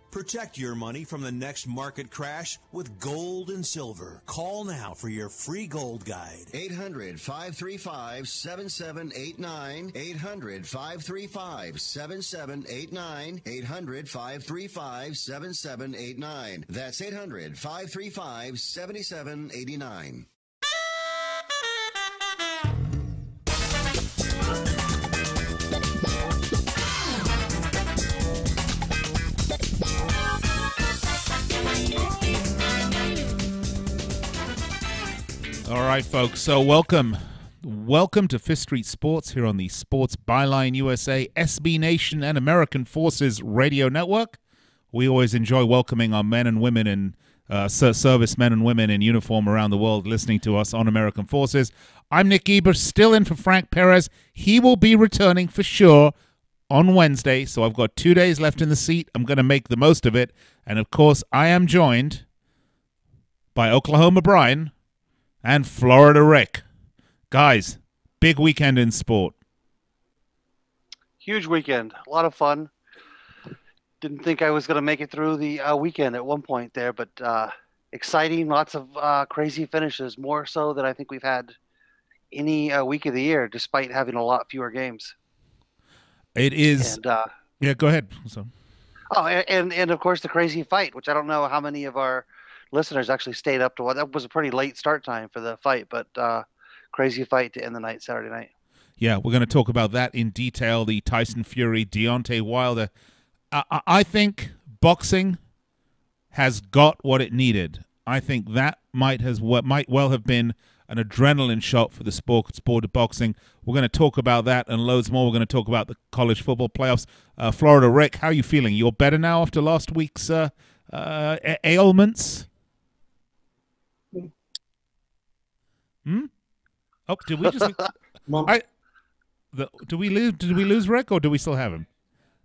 Protect your money from the next market crash with gold and silver. Call now for your free gold guide. 800-535-7789. 800-535-7789. 800-535-7789. That's 800-535-7789. All right, folks. So welcome to Fifth Street Sports here on the Sports Byline USA, SB Nation, and American Forces Radio Network. We always enjoy welcoming our men and women and service men and women in uniform around the world listening to us on American Forces. I'm Nick Eber, still in for Frank Perez. He will be returning for sure on Wednesday, so I've got 2 days left in the seat. I'm going to make the most of it. And, of course, I am joined by Oklahoma Brian and Florida Rick. Guys, big weekend in sport. Huge weekend. A lot of fun. Didn't think I was going to make it through the weekend at one point there, but exciting. Lots of crazy finishes, more so than I think we've had any week of the year, despite having a lot fewer games. It is. And, yeah, go ahead. So. Oh, and of course the crazy fight, which I don't know how many of our listeners actually stayed up to what that was a pretty late start time for the fight, but crazy fight to end the night Saturday night. Yeah, we're going to talk about that in detail. The Tyson Fury, Deontay Wilder. I think boxing has got what it needed. I think that might well have been an adrenaline shot for the sport of boxing. We're going to talk about that and loads more. We're going to talk about the college football playoffs. Florida Rick, how are you feeling? You're better now after last week's ailments? Oh, did we just? Did we lose Rick, or do we still have him?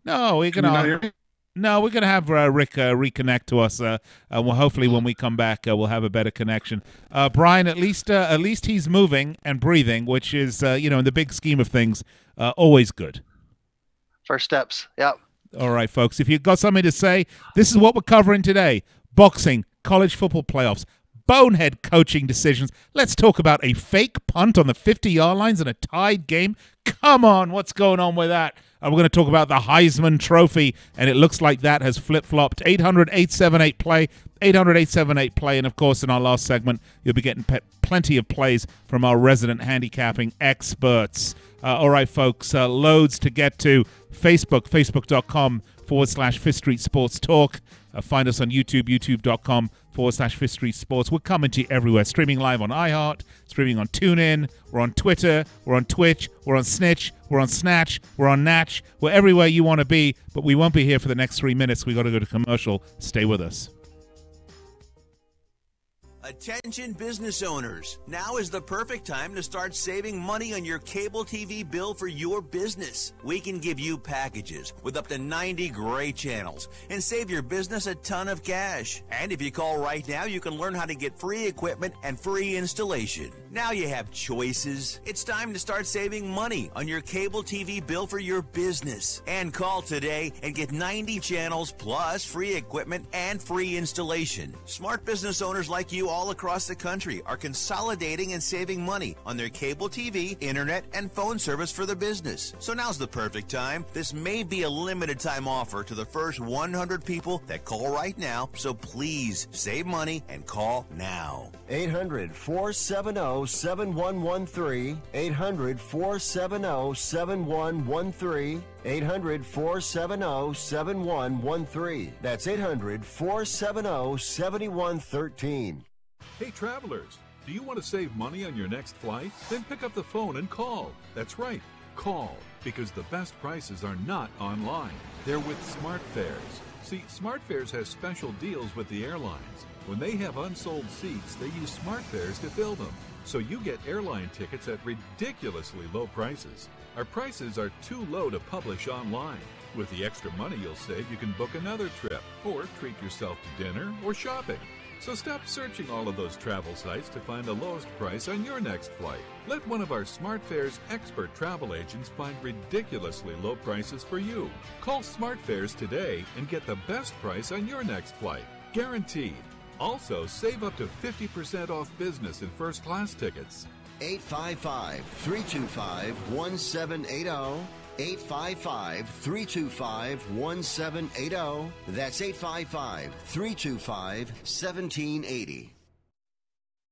No, we're gonna. No, we're gonna have Rick reconnect to us. Well, hopefully, when we come back, we'll have a better connection. Brian, at least he's moving and breathing, which is, in the big scheme of things, always good. First steps. Yep. All right, folks. If you've got something to say, this is what we're covering today: boxing, college football playoffs, bonehead coaching decisions. Let's talk about a fake punt on the 50-yard lines in a tied game. Come on, what's going on with that? We're going to talk about the Heisman Trophy, and it looks like that has flip-flopped. 800-878-PLAY, 800-878-PLAY, and, of course, in our last segment, you'll be getting plenty of plays from our resident handicapping experts. All right, folks, loads to get to. Facebook.com/Fifth Street Sports Talk. Find us on YouTube, youtube.com/Fifth Street Sports. We're coming to you everywhere. Streaming live on iHeart, streaming on TuneIn. We're on Twitter. We're on Twitch. We're on Snitch. We're on Snatch. We're on Natch. We're everywhere you want to be, but we won't be here for the next 3 minutes. We got to go to commercial. Stay with us. Attention business owners, now is the perfect time to start saving money on your cable TV bill for your business. We can give you packages with up to 90 great channels and save your business a ton of cash. And if you call right now, you can learn how to get free equipment and free installation. Now you have choices. It's time to start saving money on your cable TV bill for your business. And call today and get 90 channels plus free equipment and free installation. Smart business owners like you all across the country are consolidating and saving money on their cable TV, internet, and phone service for their business. So now's the perfect time. This may be a limited time offer to the first 100 people that call right now, so please save money and call now. 800-470-7113. 800-470-7113. 800-470-7113. That's 800-470-7113. Hey travelers, do you want to save money on your next flight? Then pick up the phone and call. That's right, call, because the best prices are not online. They're with SmartFares. See, SmartFares has special deals with the airlines. When they have unsold seats, they use SmartFares to fill them. So you get airline tickets at ridiculously low prices. Our prices are too low to publish online. With the extra money you'll save, you can book another trip or treat yourself to dinner or shopping. So stop searching all of those travel sites to find the lowest price on your next flight. Let one of our SmartFares expert travel agents find ridiculously low prices for you. Call SmartFares today and get the best price on your next flight. Guaranteed. Also, save up to 50% off business and first class tickets. 855-325-1780. 855-325-1780. That's 855-325-1780.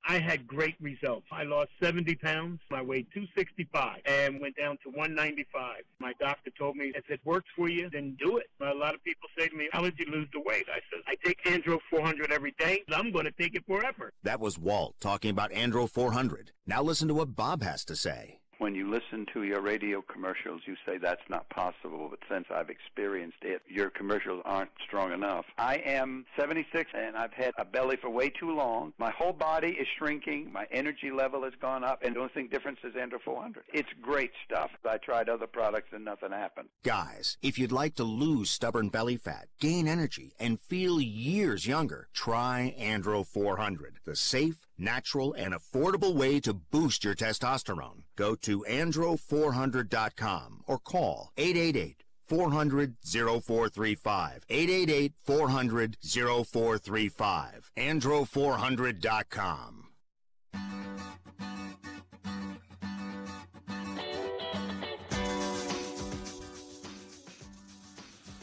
I had great results. I lost 70 pounds. I weighed 265 and went down to 195. My doctor told me, if it works for you, then do it. A lot of people say to me, how did you lose the weight? I said, I take Andro 400 every day. I'm going to take it forever. That was Walt talking about Andro 400. Now listen to what Bob has to say. When you listen to your radio commercials, you say that's not possible, but since I've experienced it, your commercials aren't strong enough. I am 76, and I've had a belly for way too long. My whole body is shrinking. My energy level has gone up, and the only thing difference is Andro 400. It's great stuff. I tried other products, and nothing happened. Guys, if you'd like to lose stubborn belly fat, gain energy, and feel years younger, try Andro 400, the safe, natural, and affordable way to boost your testosterone. Go to andro400.com or call 888-400-0435. 888-400-0435. andro400.com.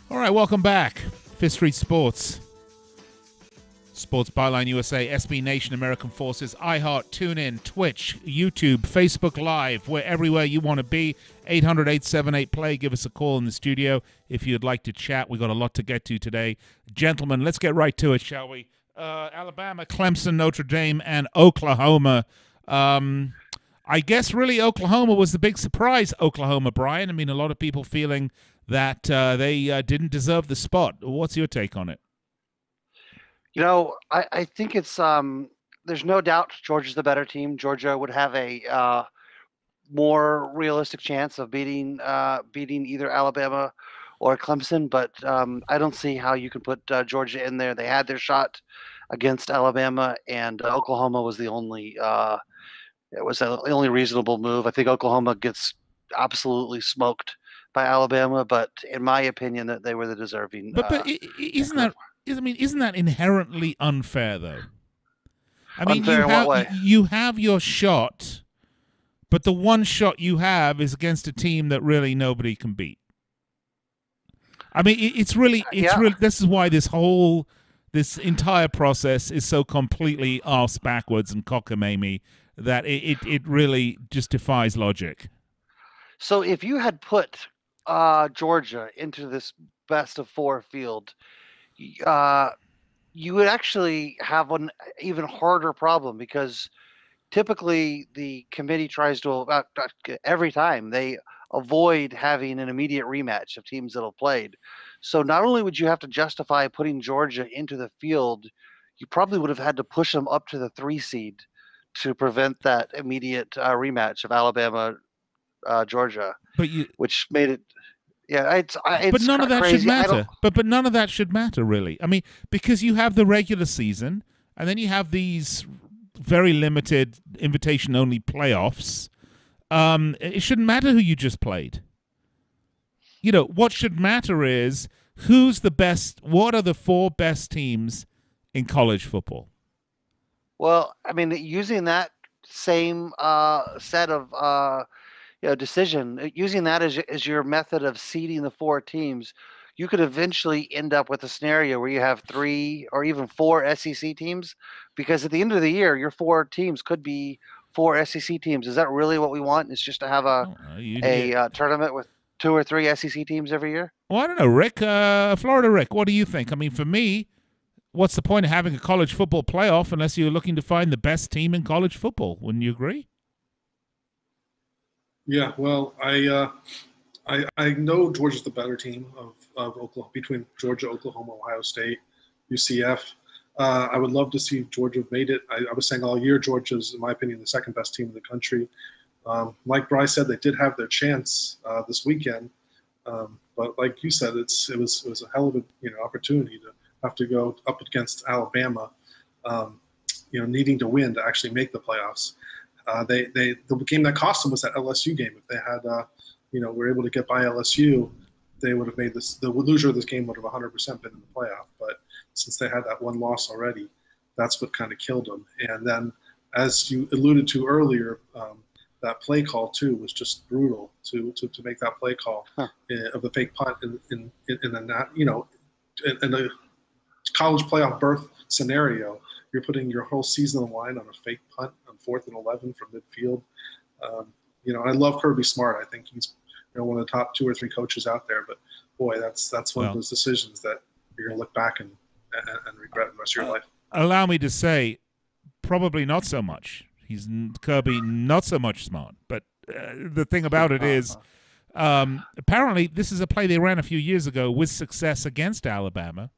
All right, welcome back. Fifth Street Sports. Sports Byline USA, SB Nation, American Forces, iHeart, TuneIn, Twitch, YouTube, Facebook Live. We're everywhere you want to be. 800-878-PLAY. Give us a call in the studio if you'd like to chat. We've got a lot to get to today. Gentlemen, let's get right to it, shall we? Alabama, Clemson, Notre Dame, and Oklahoma. I guess really Oklahoma was the big surprise, Oklahoma, Brian. I mean, a lot of people feeling that they didn't deserve the spot. What's your take on it? You know, I think it's there's no doubt Georgia's the better team. Georgia would have a more realistic chance of beating either Alabama or Clemson, but I don't see how you can put Georgia in there. They had their shot against Alabama, and Oklahoma was the only reasonable move. I think Oklahoma gets absolutely smoked by Alabama, but in my opinion, that they were the deserving. But isn't that inherently unfair, though? I mean, unfair in what way? You have your shot, but the one shot you have is against a team that really nobody can beat. I mean, it's really. This is why this entire process is so completely arse backwards and cockamamie that it really just defies logic. So if you had put Georgia into this best of four field, you would actually have an even harder problem, because typically the committee tries to, every time they avoid having an immediate rematch of teams that have played. So not only would you have to justify putting Georgia into the field, you probably would have had to push them up to the 3 seed to prevent that immediate rematch of Alabama, Georgia, which made it. Yeah, it's but none of that crazy. should matter. But none of that should matter, really. I mean, because you have the regular season, and then you have these very limited invitation-only playoffs. It shouldn't matter who you just played. You know, what should matter is who's the best. What are the 4 best teams in college football? Well, I mean, using that same set of decision, using that as your method of seeding the 4 teams, you could eventually end up with a scenario where you have 3 or even 4 SEC teams, because at the end of the year, your 4 teams could be 4 SEC teams. Is that really what we want? Is just to have a tournament with 2 or 3 SEC teams every year? Well, I don't know, Rick. Florida Rick, what do you think? I mean, for me, what's the point of having a college football playoff unless you're looking to find the best team in college football? Wouldn't you agree? Yeah, well, I know Georgia's the better team of Oklahoma, between Georgia, Oklahoma, Ohio State, UCF. I would love to see Georgia have made it. I was saying all year Georgia's, in my opinion, the 2nd best team in the country. Like Bryce said, they did have their chance this weekend, But like you said, it was a hell of a opportunity to have to go up against Alabama, needing to win to actually make the playoffs. The game that cost them was that LSU game. If they had were able to get by LSU, they would have made this. The loser of this game would have 100% been in the playoff. But since they had that one loss already, that's what kind of killed them. And then, as you alluded to earlier, that play call too was just brutal to make that play call of the fake punt in a college playoff berth scenario. You're putting your whole season on the line on a fake punt on 4th and 11 from midfield. I love Kirby Smart. I think he's one of the top 2 or 3 coaches out there. But boy, that's one of those decisions that you're going to look back and regret the rest of your life. Allow me to say, probably not so much. Kirby not so much smart. But the thing about it is, apparently this is a play they ran a few years ago with success against Alabama.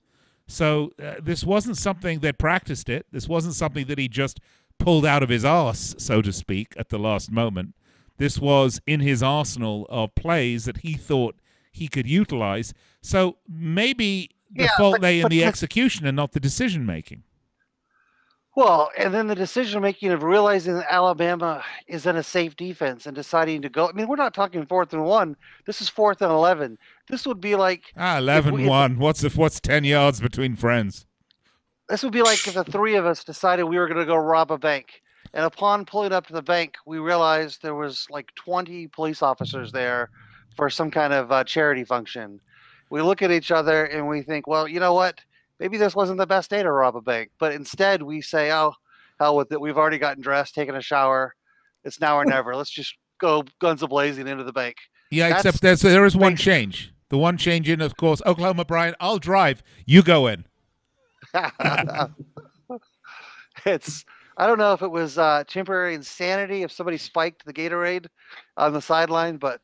So this wasn't something that practiced it. This wasn't something that he just pulled out of his arse, so to speak, at the last moment. This was in his arsenal of plays that he thought he could utilize. So maybe the fault lay in the execution and not the decision-making. Well, and then the decision-making of realizing that Alabama is in a safe defense and deciding to go. I mean, we're not talking 4th and 1. This is 4th and 11. This would be like 11-1. What's 10 yards between friends? This would be like if the 3 of us decided we were going to go rob a bank. And upon pulling up to the bank, we realized there was like 20 police officers there for some kind of charity function. We look at each other and we think, well, you know what? Maybe this wasn't the best day to rob a bank. But instead we say, oh, hell with it. We've already gotten dressed, taken a shower. It's now or never. Let's just go guns a-blazing into the bank. Yeah, except there is one change. The one change in, of course, Oklahoma, Brian, I'll drive. You go in. I don't know if it was temporary insanity, if somebody spiked the Gatorade on the sideline, but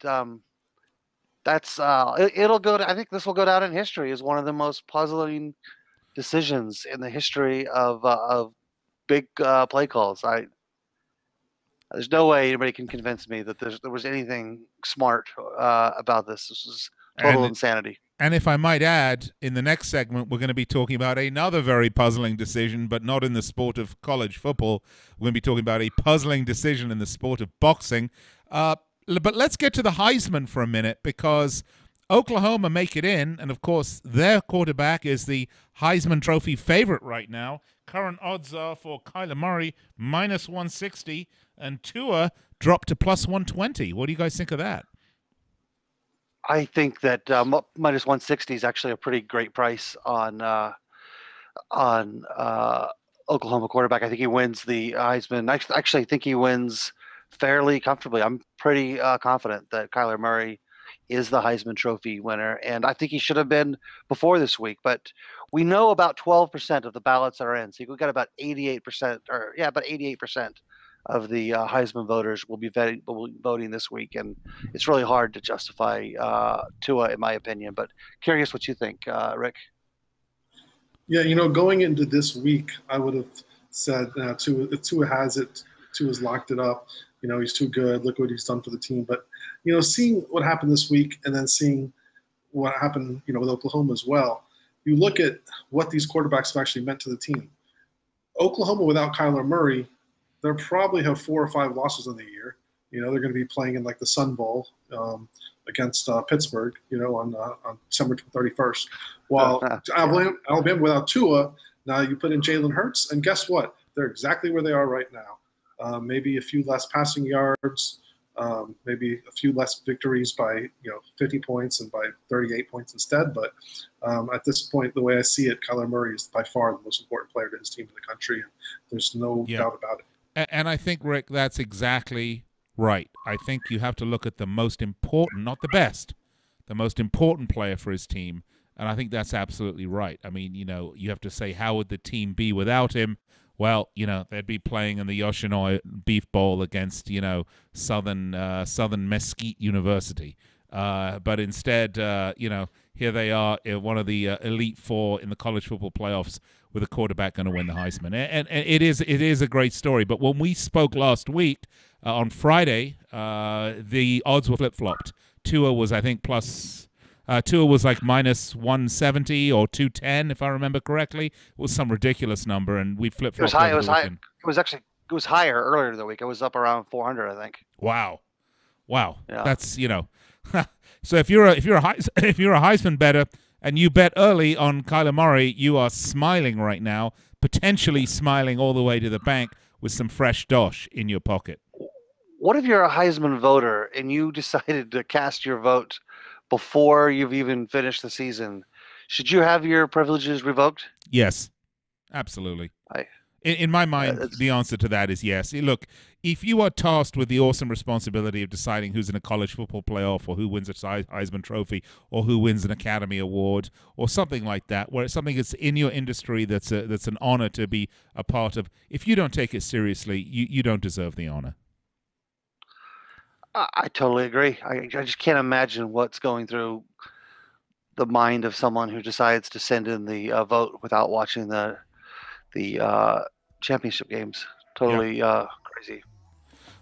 it'll go. I think this will go down in history as one of the most puzzling decisions in the history of big play calls. There's no way anybody can convince me that there was anything smart about this. This was total insanity. And if I might add, in the next segment, we're going to be talking about another very puzzling decision, but not in the sport of college football. We're going to be talking about a puzzling decision in the sport of boxing. But let's get to the Heisman for a minute, because Oklahoma make it in, and of course their quarterback is the Heisman Trophy favorite right now. Current odds are for Kyler Murray minus 160, and Tua dropped to plus 120. What do you guys think of that? I think that minus 160 is actually a pretty great price on Oklahoma quarterback. I think he wins the Heisman. Actually, I think he wins fairly comfortably. I'm pretty confident that Kyler Murray is the Heisman Trophy winner, and I think he should have been before this week. But we know about 12% of the ballots are in, so we've got about 88%, about 88% of the Heisman voters will be voting this week, and it's really hard to justify Tua, in my opinion. But curious what you think, Rick. Yeah, going into this week, I would have said Tua has it. Tua's locked it up. He's too good. Look what he's done for the team. But seeing what happened this week, and then seeing what happened, with Oklahoma as well, you look at what these quarterbacks have actually meant to the team. Oklahoma without Kyler Murray, they'll probably have 4 or 5 losses in the year. They're going to be playing in like the Sun Bowl against Pittsburgh, on December 31st. While Alabama without Tua, now you put in Jalen Hurts, and guess what? They're exactly where they are right now. Maybe a few less passing yards, maybe a few less victories by 50 points and by 38 points instead. But at this point, the way I see it, Kyler Murray is by far the most important player to his team in the country, and there's no doubt about it. And I think, Rick, that's exactly right. I think you have to look at the most important, not the best, the most important player for his team. And I think that's absolutely right. I mean, you have to say, how would the team be without him? Well, they'd be playing in the Yoshinoya Beef Bowl against, Southern Mesquite University. But instead, here they are, one of the Elite Four in the college football playoffs, with a quarterback going to win the Heisman. And it is a great story. But when we spoke last week, on Friday, the odds were flip-flopped. Tua was, I think, plus Tua was like minus 170 or 210, if I remember correctly. It was some ridiculous number, and we flip-flopped. It was high. It was high. It was higher earlier in the week. It was up around 400, I think. Wow. Yeah. That's, so if you're a Heisman bettor and you bet early on Kyler Murray, you are smiling right now, potentially smiling all the way to the bank with some fresh dosh in your pocket. What if you're a Heisman voter and you decided to cast your vote before you've even finished the season? Should you have your privileges revoked? Yes, absolutely. In my mind, the answer to that is yes. Look, if you are tasked with the awesome responsibility of deciding who's in a college football playoff or who wins a Heisman Trophy or who wins an Academy Award or something like that, where it's something that's in your industry that's an honor to be a part of, if you don't take it seriously, you don't deserve the honor. I totally agree. I just can't imagine what's going through the mind of someone who decides to send in the vote without watching the championship games. Totally crazy.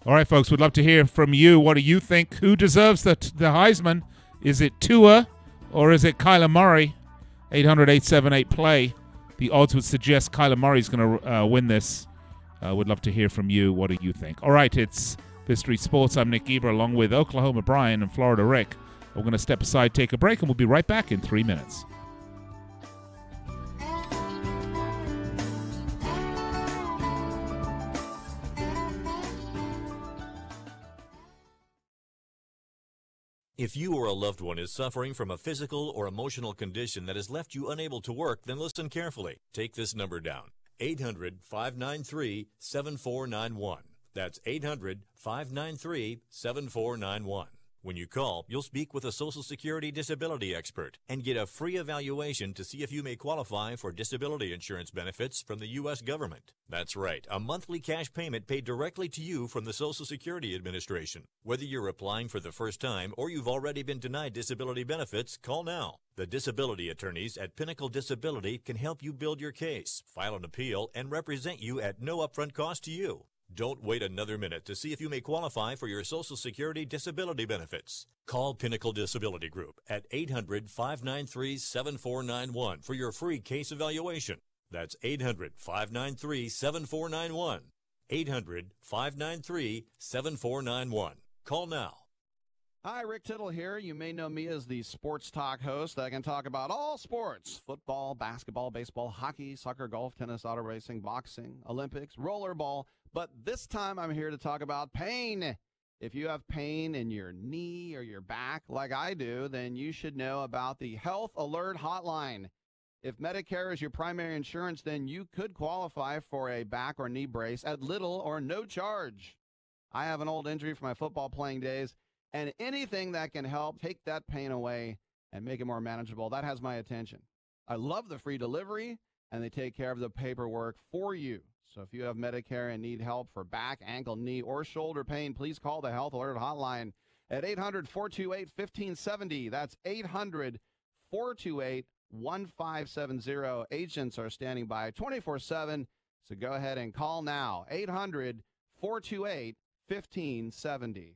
All right, folks, we'd love to hear from you. What do you think? Who deserves the Heisman? Is it Tua or is it Kyler Murray? 800-878-PLAY. The odds would suggest Kyler Murray's going to win this. We'd love to hear from you. What do you think? All right, it's Fifth Street Sports. I'm Nick Geber along with Oklahoma Brian and Florida Rick. We're going to step aside, take a break, and we'll be right back in 3 minutes. If you or a loved one is suffering from a physical or emotional condition that has left you unable to work, then listen carefully. Take this number down, 800-593-7491. That's 800-593-7491. When you call, you'll speak with a Social Security disability expert and get a free evaluation to see if you may qualify for disability insurance benefits from the U.S. government. That's right, a monthly cash payment paid directly to you from the Social Security Administration. Whether you're applying for the first time or you've already been denied disability benefits, call now. The disability attorneys at Pinnacle Disability can help you build your case, file an appeal, and represent you at no upfront cost to you. Don't wait another minute to see if you may qualify for your Social Security disability benefits. Call Pinnacle Disability Group at 800-593-7491 for your free case evaluation. That's 800-593-7491. 800-593-7491. Call now. Hi, Rick Tittle here. You may know me as the Sports Talk host. I can talk about all sports: football, basketball, baseball, hockey, soccer, golf, tennis, auto racing, boxing, Olympics, rollerball. But this time I'm here to talk about pain. If you have pain in your knee or your back like I do, then you should know about the Health Alert Hotline. If Medicare is your primary insurance, then you could qualify for a back or knee brace at little or no charge. I have an old injury from my football playing days, and anything that can help take that pain away and make it more manageable, that has my attention. I love the free delivery, and they take care of the paperwork for you. So if you have Medicare and need help for back, ankle, knee, or shoulder pain, please call the Health Alert Hotline at 800-428-1570. That's 800-428-1570. Agents are standing by 24/7, so go ahead and call now. 800-428-1570.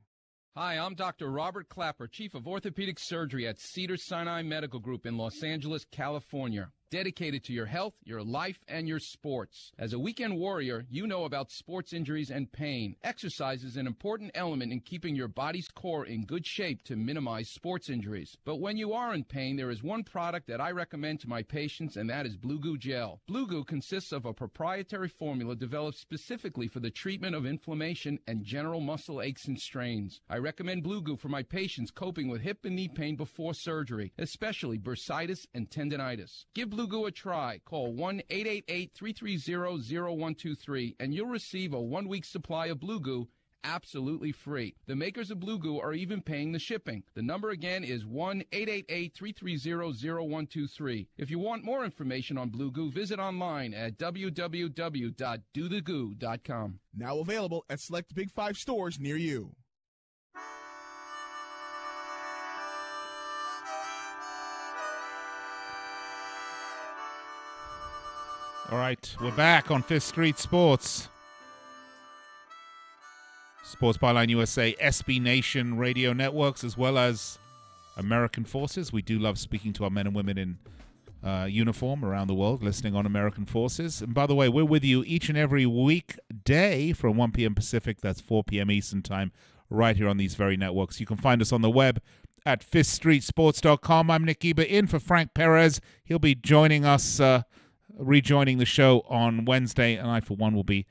Hi, I'm Dr. Robert Clapper, Chief of Orthopedic Surgery at Cedars-Sinai Medical Group in Los Angeles, California. Dedicated to your health, your life, and your sports. As a weekend warrior, you know about sports injuries and pain. Exercise is an important element in keeping your body's core in good shape to minimize sports injuries. But when you are in pain, there is one product that I recommend to my patients, and that is Blue Goo Gel. Blue Goo consists of a proprietary formula developed specifically for the treatment of inflammation and general muscle aches and strains. I recommend Blue Goo for my patients coping with hip and knee pain before surgery, especially bursitis and tendinitis. Give Blue Goo a try. Call 1-888-330-0123 and you'll receive a 1-week supply of Blue Goo absolutely free. The makers of Blue Goo are even paying the shipping. The number again is 1-888-330-0123. If you want more information on Blue Goo, visit online at www.dothegoo.com. Now available at select Big 5 stores near you. All right, we're back on Fifth Street Sports. Sports Byline USA, SB Nation radio networks, as well as American Forces. We do love speaking to our men and women in uniform around the world, listening on American Forces. And by the way, we're with you each and every weekday from 1 p.m. Pacific. That's 4 p.m. Eastern Time, right here on these very networks. You can find us on the web at FifthStreetSports.com. I'm Nick Geber, in for Frank Perez. He'll be joining us, rejoining the show on Wednesday, and I, for one, will be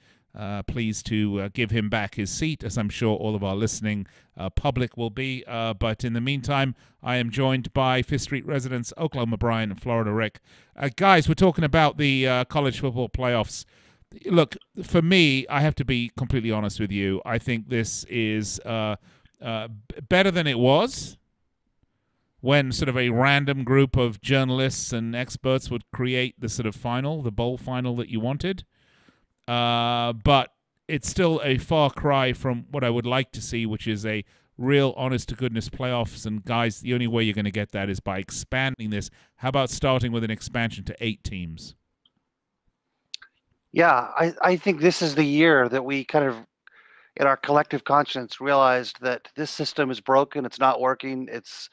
pleased to give him back his seat, as I'm sure all of our listening public will be. But in the meantime, I am joined by Fifth Street residents Oklahoma Brian and Florida Rick. Guys, we're talking about the college football playoffs. Look, for me, I have to be completely honest with you. I think this is better than it was when sort of a random group of journalists and experts would create the sort of final, the bowl final that you wanted. But it's still a far cry from what I would like to see, which is a real honest-to-goodness playoffs. And, guys, the only way you're going to get that is by expanding this. How about starting with an expansion to 8 teams? Yeah, I think this is the year that we kind of, in our collective conscience, realized that this system is broken. It's not working. It's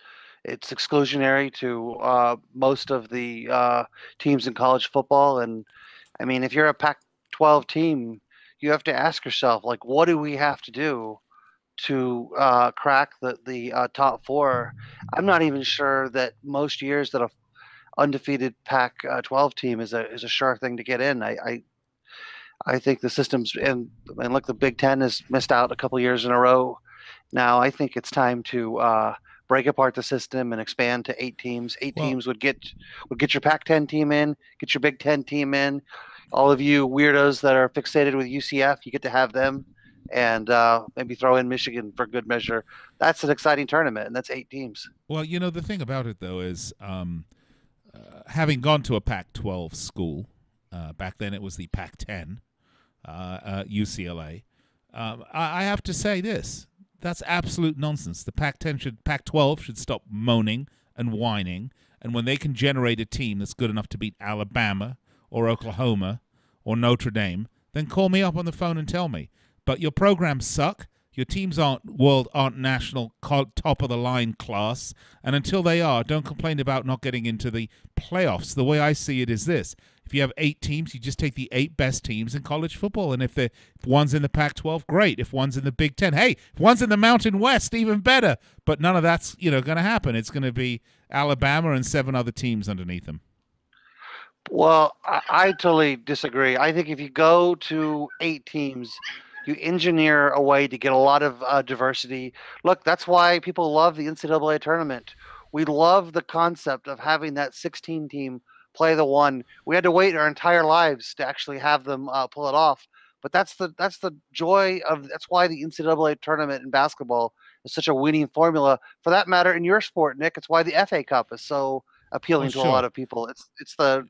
exclusionary to most of the teams in college football. And, I mean, if you're a Pac-12 team, you have to ask yourself, like, what do we have to do to crack the top 4? I'm not even sure that most years that a undefeated Pac-12 team is a sure thing to get in. I think the system's and look, the Big Ten has missed out a couple years in a row. Now I think it's time to break apart the system and expand to 8 teams. 8 teams would get your Pac-10 team in, get your Big Ten team in. All of you weirdos that are fixated with UCF, you get to have them, and maybe throw in Michigan for good measure. That's an exciting tournament, and that's 8 teams. Well, you know, the thing about it, though, is having gone to a Pac-12 school, back then it was the Pac-10, UCLA, I have to say this. That's absolute nonsense. The Pac-12 should stop moaning and whining, and when they can generate a team that's good enough to beat Alabama or Oklahoma or Notre Dame, then call me up on the phone and tell me. But your programs suck. Your teams aren't national top-of-the-line class. And until they are, don't complain about not getting into the playoffs. The way I see it is this. If you have 8 teams, you just take the 8 best teams in college football. And if one's in the Pac-12, great. If one's in the Big Ten, hey, if one's in the Mountain West, even better. But none of that's going to happen. It's going to be Alabama and 7 other teams underneath them. Well, I totally disagree. I think if you go to 8 teams, you engineer a way to get a lot of diversity. Look, that's why people love the NCAA tournament. We love the concept of having that 16 team play the one. We had to wait our entire lives to actually have them pull it off. But that's the joy of. That's why the NCAA tournament in basketball is such a winning formula. For that matter, in your sport, Nick, it's why the FA Cup is so appealing to a lot of people. It's the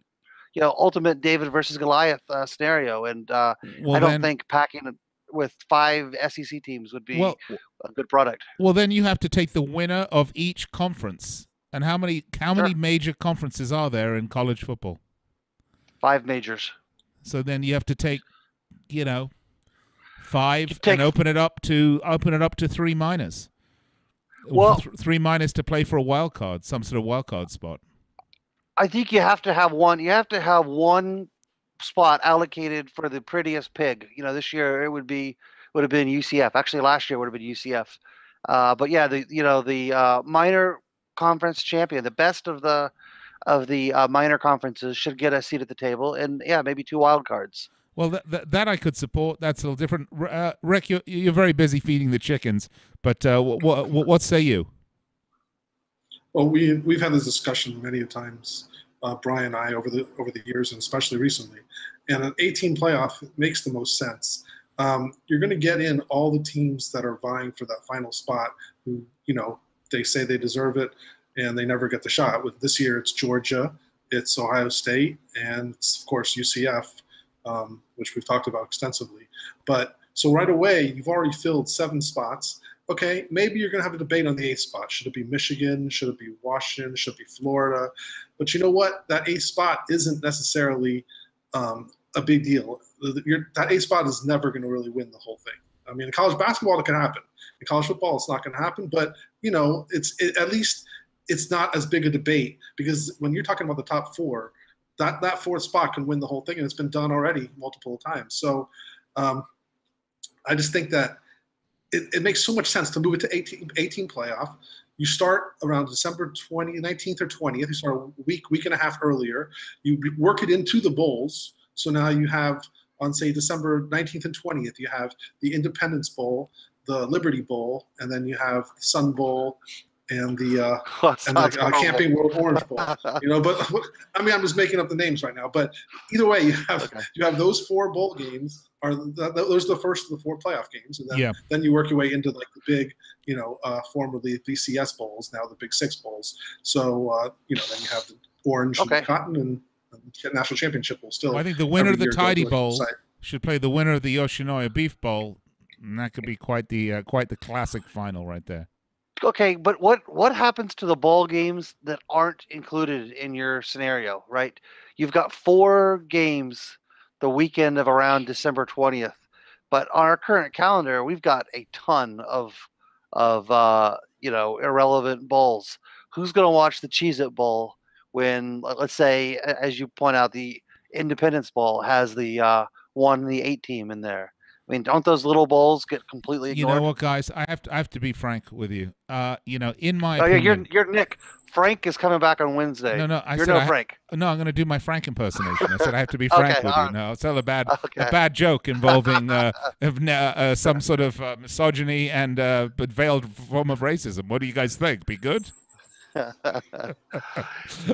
ultimate David versus Goliath scenario, and I don't think packing it with 5 SEC teams would be a good product. Well, then you have to take the winner of each conference. And how many major conferences are there in college football? 5 majors. So then you have to take, 5 and open it up to 3 minors. Well, 3 minors to play for a wild card, some sort of wild card spot. I think you have to have one. You have to have one spot allocated for the prettiest pig. This year it would have been UCF. Actually, last year would have been UCF. But yeah, the minor conference champion, the best of the minor conferences, should get a seat at the table, and maybe 2 wild cards. Well, that I could support. That's a little different. Rick, you're very busy feeding the chickens, but what say you? Well, we've had this discussion many times, Brian and I, over the years, and especially recently. And an 18 playoff makes the most sense. You're going to get in all the teams that are vying for that final spot, who they say they deserve it, and they never get the shot. With this year, it's Georgia, it's Ohio State, and it's, of course, UCF, which we've talked about extensively. But so right away, you've already filled 7 spots. Okay, maybe you're going to have a debate on the 8th spot. Should it be Michigan? Should it be Washington? Should it be Florida? But you know what? That 8th spot isn't necessarily a big deal. That 8th spot is never going to really win the whole thing. I mean, in college basketball, it can happen. In college football, it's not going to happen. But, at least it's not as big a debate, because when you're talking about the top four, that fourth spot can win the whole thing, and it's been done already multiple times. So I just think that it makes so much sense to move it to 18 playoff. You start around December 19th or 20th. You start a week and a half earlier. You work it into the bowls. So now you have, on say December 19th and 20th, you have the Independence Bowl, the Liberty Bowl, and then you have the Sun Bowl and the Camping World Orange Bowl. But I mean, I'm just making up the names right now. But either way, you have those four bowl games. Those are the first of the four playoff games, and then you work your way into like the big, formerly BCS bowls, now the Big Six bowls. So then you have the Orange and Cotton and National Championship Bowl still. Well, I think the winner of the Tidy Bowl should play the winner of the Yoshinoya Beef Bowl, and that could be quite the classic final right there. Okay, but what happens to the bowl games that aren't included in your scenario, right? You've got 4 games the weekend of around December 20th, but on our current calendar, we've got a ton of irrelevant bowls. Who's going to watch the Cheez-It Bowl when, let's say, as you point out, the Independence Bowl has the 1 and the 8 team in there? I mean, don't those little bowls get completely ignored? You know what, guys? I have to be frank with you. In my opinion, you're Nick. Frank is coming back on Wednesday. No, you're no Frank. No, I'm going to do my Frank impersonation. I said I have to be frank with you. No, I'll tell a bad joke involving some sort of misogyny and but veiled form of racism. What do you guys think? Be good?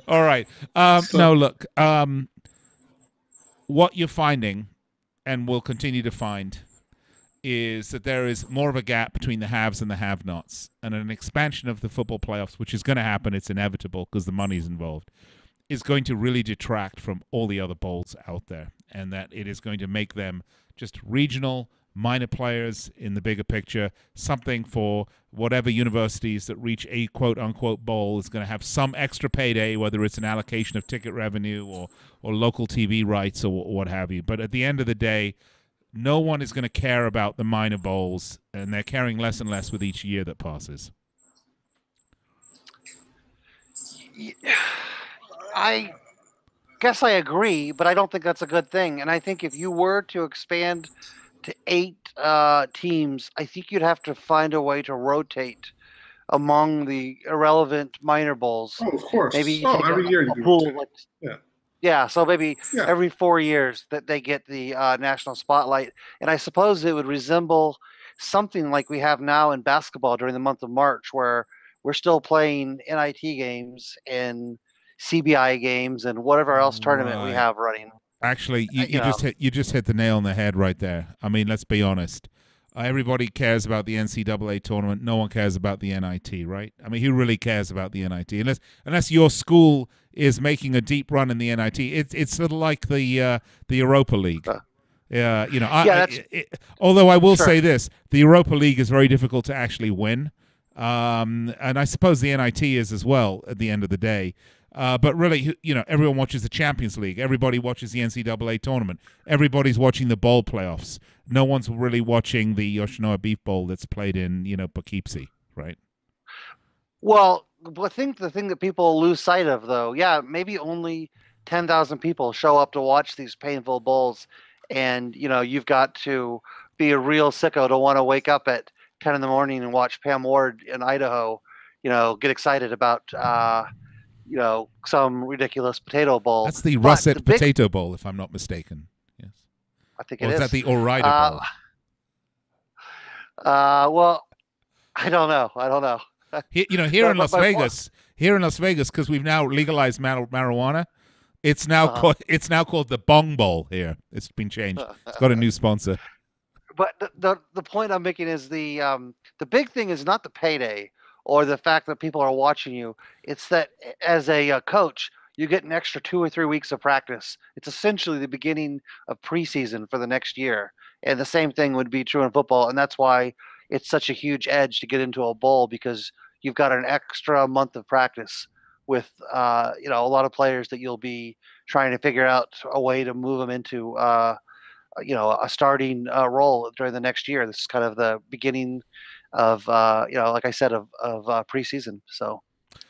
All right. No, look. What you're finding, and will continue to find, is that there is more of a gap between the haves and the have-nots, and an expansion of the football playoffs, which is going to happen, it's inevitable because the money's involved, is going to really detract from all the other bowls out there, and that it is going to make them just regional, minor players in the bigger picture. Something for whatever universities that reach a quote-unquote bowl is going to have some extra payday, whether it's an allocation of ticket revenue or local TV rights or what have you. But at the end of the day, no one is going to care about the minor bowls, and they're caring less and less with each year that passes. I guess I agree, but I don't think that's a good thing. And I think if you were to expand to 8 teams, I think you'd have to find a way to rotate among the irrelevant minor bowls. Oh, of course. Maybe every year you do. Yeah, so maybe every 4 years that they get the national spotlight. And I suppose it would resemble something like we have now in basketball during the month of March, where we're still playing NIT games and CBI games and whatever else tournament we have running. Actually, you just hit the nail on the head right there. I mean, let's be honest. Everybody cares about the NCAA tournament. No one cares about the NIT, right? I mean, who really cares about the NIT? Unless your school is making a deep run in the NIT, it's sort of like the Europa League. Although I will say this, the Europa League is very difficult to actually win, and I suppose the NIT is as well at the end of the day. But really, everyone watches the Champions League. Everybody watches the NCAA tournament. Everybody's watching the bowl playoffs. No one's really watching the Yoshinoya Beef Bowl that's played in, Poughkeepsie, right? Well, I think the thing that people lose sight of, though, maybe only 10,000 people show up to watch these painful bowls, and you've got to be a real sicko to want to wake up at 10 in the morning and watch Pam Ward in Idaho, get excited about some ridiculous potato bowl. That's the Russet Potato Bowl, if I'm not mistaken. Yes, I think it is. Or is that the Orida Bowl? Well, I don't know. Here in Las Vegas, because we've now legalized marijuana, it's now called the Bong Bowl here. It's been changed. It's got a new sponsor. But the point I'm making is the big thing is not the payday or the fact that people are watching you. It's that as a coach, you get an extra 2 or 3 weeks of practice. It's essentially the beginning of preseason for the next year. And the same thing would be true in football. And that's why it's such a huge edge to get into a bowl, because you've got an extra month of practice with, a lot of players that you'll be trying to figure out a way to move them into, a starting role during the next year. This is kind of the beginning of, like I said, of preseason. So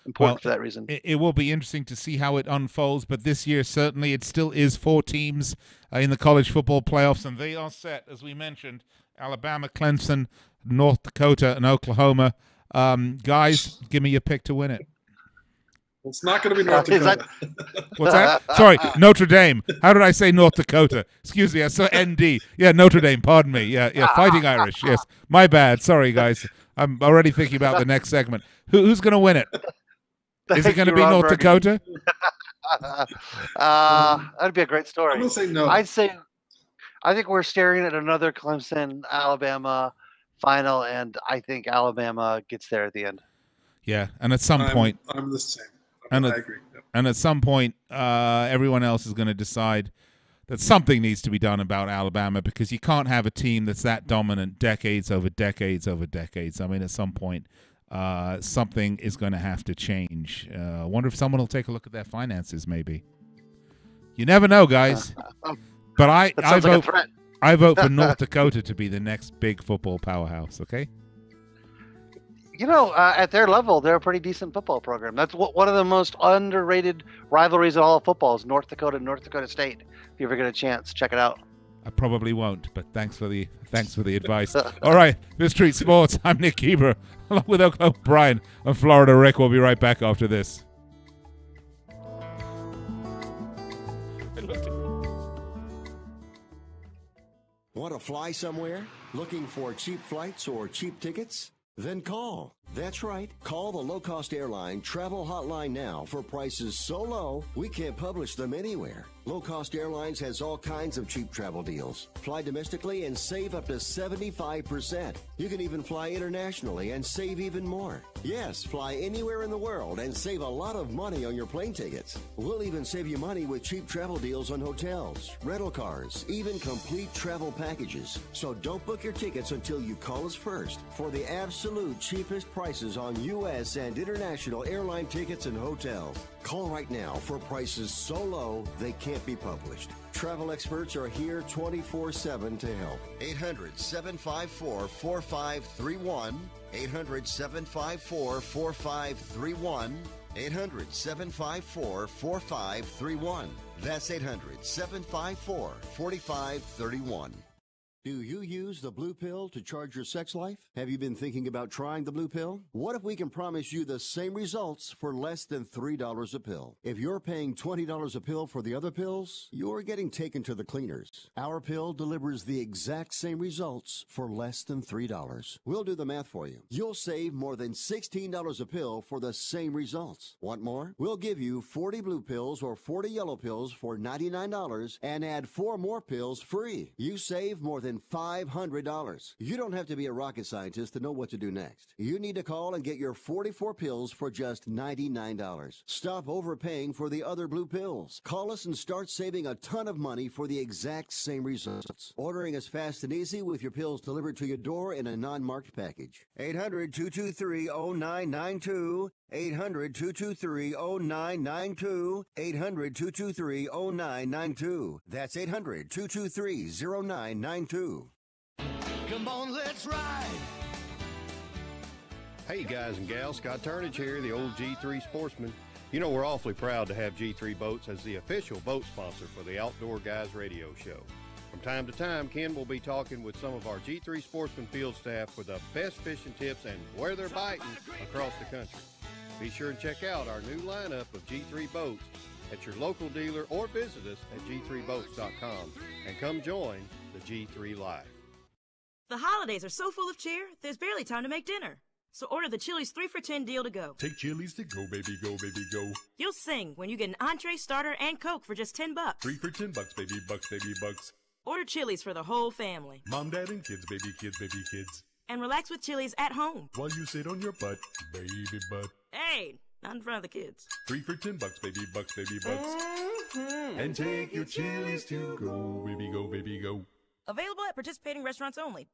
important for that reason. It will be interesting to see how it unfolds, but this year certainly it still is 4 teams in the college football playoffs, and they are set, as we mentioned, Alabama, Clemson, North Dakota, and Oklahoma. Guys, give me your pick to win it. Well, it's not going to be North Dakota. What's that? Sorry, Notre Dame. How did I say North Dakota? Excuse me, I saw ND. Yeah, Notre Dame, pardon me. Yeah, Fighting Irish, yes. My bad. Sorry, guys. I'm already thinking about the next segment. Who's going to win it? Is it going to be North Dakota? That'd be a great story. I'm going to say no. I think we're staring at another Clemson-Alabama final, and I think Alabama gets there at the end. Yeah, and at some point... I'm the same. I agree. Yep. And at some point, everyone else is going to decide that something needs to be done about Alabama, because you can't have a team that's that dominant decades over decades over decades. I mean, at some point, something is going to have to change. I wonder if someone will take a look at their finances, maybe. You never know, guys. But I vote for North Dakota to be the next big football powerhouse, okay? You know, at their level, they're a pretty decent football program. That's one of the most underrated rivalries in all of football is North Dakota and North Dakota State. If you ever get a chance, check it out. I probably won't, but thanks for the advice. All right, Fifth Street Sports. I'm Nick Keeper, along with Oklahoma Brian and Florida Rick. We'll be right back after this. Want to fly somewhere? Looking for cheap flights or cheap tickets? Then call. That's right. Call the low-cost airline travel hotline now for prices so low we can't publish them anywhere. Low Cost Airlines has all kinds of cheap travel deals. Fly domestically and save up to 75%. You can even fly internationally and save even more. Yes, fly anywhere in the world and save a lot of money on your plane tickets. We'll even save you money with cheap travel deals on hotels, rental cars, even complete travel packages. So don't book your tickets until you call us first for the absolute cheapest prices on U.S. and international airline tickets and hotels. Call right now for prices so low they can't be published. Travel experts are here 24/7 to help. 800-754-4531. 800-754-4531. 800-754-4531. That's 800-754-4531. Do you use the Blue Pill to charge your sex life? Have you been thinking about trying the Blue Pill? What if we can promise you the same results for less than $3 a pill? If you're paying $20 a pill for the other pills, you're getting taken to the cleaners. Our pill delivers the exact same results for less than $3. We'll do the math for you. You'll save more than $16 a pill for the same results. Want more? We'll give you 40 blue pills or 40 yellow pills for $99 and add 4 more pills free. You save more than $500. You don't have to be a rocket scientist to know what to do next. You need to call and get your 44 pills for just $99. Stop overpaying for the other blue pills. Call us and start saving a ton of money for the exact same results. Ordering is fast and easy with your pills delivered to your door in a non-marked package. 800-223-0992. 800-223-0992. 800-223-0992. That's 800-223-0992. Come on, let's ride. Hey guys and gals, Scott Turnage here, the old G3 sportsman. You know, we're awfully proud to have G3 Boats as the official boat sponsor for the Outdoor Guys radio show. From time to time, Ken will be talking with some of our G3 Sportsman field staff for the best fishing tips and where they're biting across the country. Be sure and check out our new lineup of G3 boats at your local dealer or visit us at g3boats.com and come join the G3 Life. The holidays are so full of cheer, there's barely time to make dinner. So order the Chili's 3 for $10 deal to go. Take Chili's to go, baby, go, baby, go. You'll sing when you get an entree, starter, and Coke for just $10. 3 for $10, baby, bucks, baby, bucks. Order Chili's for the whole family. Mom, dad, and kids, baby, kids, baby, kids. And relax with Chili's at home. While you sit on your butt, baby butt. Hey, not in front of the kids. 3 for $10, baby, bucks, baby, bucks. And take your Chili's to go, baby, go, baby, go. Available at participating restaurants only.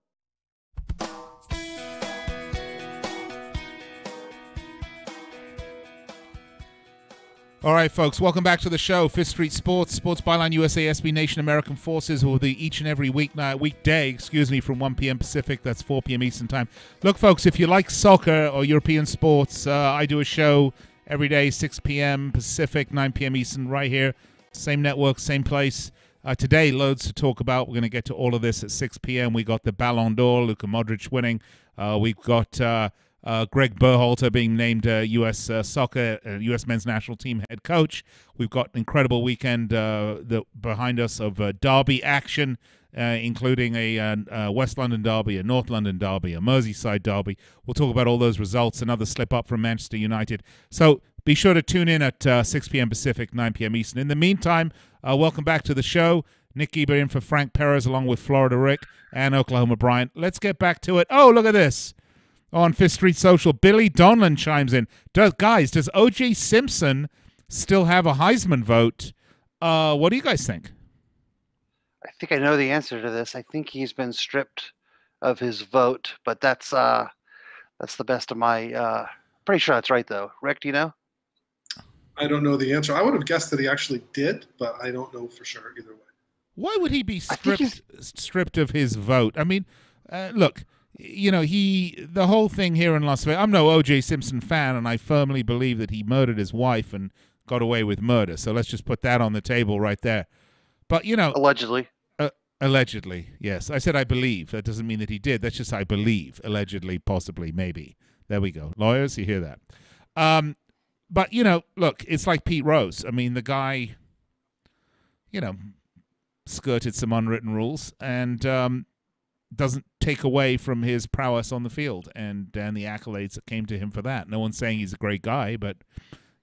All right, folks, welcome back to the show. Fifth Street Sports, Sports Byline USA, SB Nation, American Forces will be each and every weekday, from 1 p.m. Pacific. That's 4 p.m. Eastern Time. Look, folks, if you like soccer or European sports, I do a show every day, 6 p.m. Pacific, 9 p.m. Eastern, right here. Same network, same place. Today, loads to talk about. We're going to get to all of this at 6 p.m. We got the Ballon d'Or, Luka Modric winning. We've got Greg Berhalter being named U.S. U.S. men's national team head coach. We've got an incredible weekend behind us of derby action, including a West London derby, a North London derby, a Merseyside derby. We'll talk about all those results, another slip-up from Manchester United. So be sure to tune in at 6 p.m. Pacific, 9 p.m. Eastern. In the meantime, welcome back to the show. Nick Geber in for Frank Perez, along with Florida Rick and Oklahoma Brian. Let's get back to it. Oh, look at this. On Fifth Street Social, Billy Donlan chimes in. Does O.J. Simpson still have a Heisman vote? What do you guys think? I think I know the answer to this. I think he's been stripped of his vote, but that's the best of my. Pretty sure that's right, though. Rick, do you know? I don't know the answer. I would have guessed that he actually did, but I don't know for sure either way. Why would he be stripped of his vote? I mean, look. The whole thing here in Las Vegas, I'm no O.J. Simpson fan, and I firmly believe that he murdered his wife and got away with murder. So let's just put that on the table right there. But, allegedly. Allegedly, yes. I said I believe. That doesn't mean that he did. That's just I believe. Allegedly, possibly, maybe. There we go. Lawyers, you hear that. But, look, it's like Pete Rose. I mean, the guy, skirted some unwritten rules and doesn't take away from his prowess on the field and the accolades that came to him for that. No one's saying he's a great guy, but,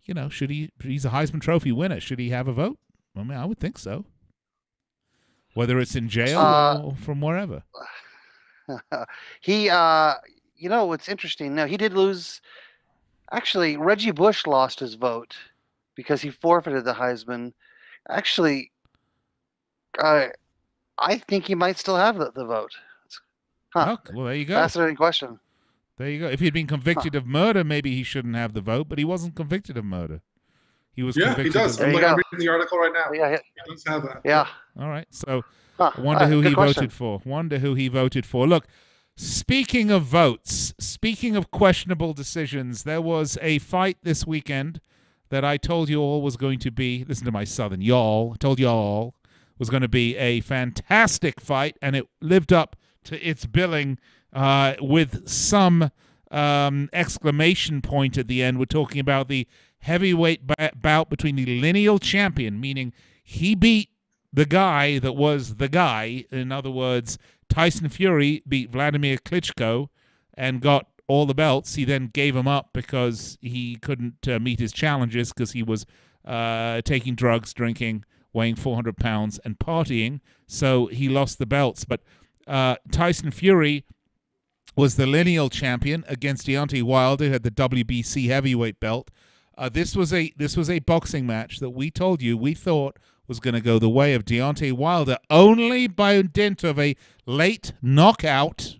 he's a Heisman Trophy winner. Should he have a vote? I mean, I would think so. Whether it's in jail or from wherever. What's interesting, now he did lose. Actually, Reggie Bush lost his vote because he forfeited the Heisman. Actually, I think he might still have the vote. Huh. Oh, well, there you go. Fascinating question. There you go. If he'd been convicted of murder, maybe he shouldn't have the vote, but he wasn't convicted of murder. He was convicted. He does. I'm reading the article right now. Yeah, he does have that. Yeah. All right. So I wonder who he voted for. Look, speaking of votes, speaking of questionable decisions, there was a fight this weekend that I told you all was going to be, listen to my southern y'all, I told y'all was going to be a fantastic fight, and it lived up to its billing with some exclamation point at the end. We're talking about the heavyweight bout between the lineal champion, meaning he beat the guy that was the guy. In other words, Tyson Fury beat Vladimir Klitschko and got all the belts. He then gave them up because he couldn't meet his challenges because he was taking drugs, drinking, weighing 400 pounds, and partying. So he lost the belts. But Tyson Fury was the lineal champion against Deontay Wilder, who had the WBC heavyweight belt. This was a boxing match that we told you we thought was going to go the way of Deontay Wilder only by dint of a late knockout.